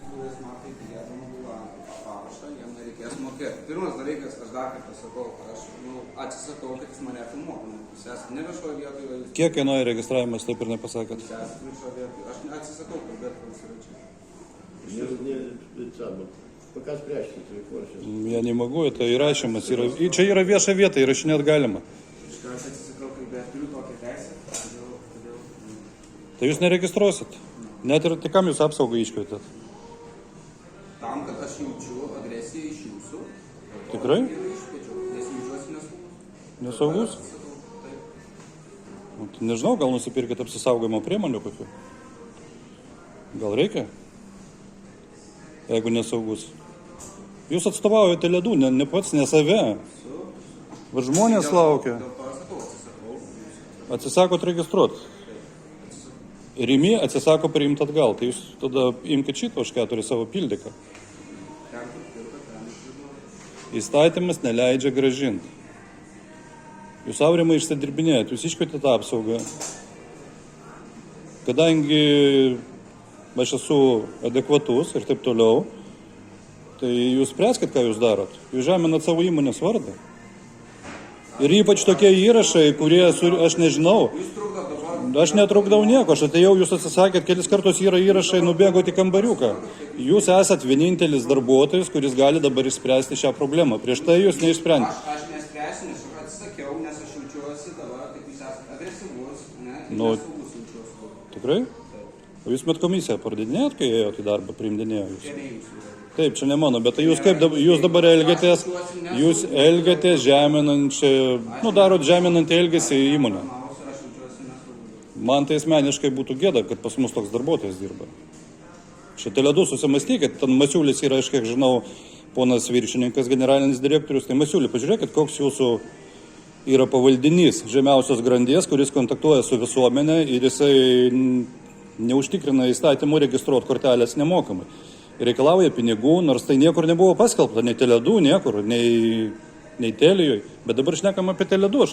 Buvęs metai klientam buvo parašą, jam nereikės mokėti. Pirmas dalykas, aš dar kartą sakau, aš atsisakau, kad jis mane filmuotų. Jūs esate ne viešoje vietoje. Kiek kainuoja registravimas, taip ir nepasakėt? Jūs esate viešoje vietoje. Aš atsisakau kalbėti konservačiai. Пока спрячьте телефон сейчас. Я не могу, это įrašymas. Čia yra vieša vieta, įrašinėt galima. Iš karto atsisakau kalbėti, turiu tokią teisę, todėl... Tai jūs neregistruosit. Net ir tai kam jūs apsaugą iškvietėt? Tam, kad aš jaučiu agresiją iš jūsų. Tikrai? Iškviečiau, nes jaučiuosi nesaugus. Nesaugus? Nu, tai nežinau, gal nusipirkit apsisaugojimo priemonių kokių? Gal reikia? Jeigu nesaugus. Jūs atstovaujate ledų, ne pats, ne save. Va žmonės laukia. Dėl to aš sakau, atsisakau. Atsisakot registruot. Rimi atsisako priimti atgal. Tai jūs tada imkite šitą už 4 savo pildyką. Ten, kur pirka, ten išduoda. Įstatymas neleidžia grąžinti. Jūs aurimai išsidirbinėjat, jūs iškvietėte apsaugą. Kadangi aš esu adekvatus ir taip toliau, tai jūs spręskit, ką jūs darot. Jūs žeminat savo įmonės vardą. Ir ypač tokie įrašai, kurie, aš nežinau, aš netrukdau nieko, aš atėjau, jūs atsisakėt, kelis kartus yra įrašai, nubėgote į kambariuką. Jūs esat vienintelis darbuotojas, kuris gali dabar išspręsti šią problemą. Prieš tai jūs neišsprendėte. Aš nespręsiu, nes aš atsisakiau, nes aš jaučiuosi dabar, kad jūs esate agresyvus, ne? Nu, Nesaugus jaučiuosi. Tikrai? O jūs met komisiją pradėdinėjot, kai ėjote į darbą, priimdinėjo jūs? Čia ne jūsų. Taip, čia ne mano, bet tai jūs kaip jūs dabar elgiatės, jūs elgiatės žeminančiai, darot žeminantį elgesį į įmonę. Aš jaučiuosi nesaugus. Man tai asmeniškai būtų gėda, kad pas mus toks darbuotojas dirba. Čia Tele2 susimastykit, ten Masiulis yra, aš kiek žinau, ponas viršininkas, generalinis direktorius, tai Masiulį, pažiūrėkit, koks jūsų yra pavaldinys žemiausios grandies, kuris kontaktuoja su visuomenė ir jisai neužtikrina įstatymų registruoti kortelės nemokamai. Reikalauja pinigų, nors tai niekur nebuvo paskelbta, nei Tele2, niekur, nei Telijoj, bet dabar šnekam apie Tele2.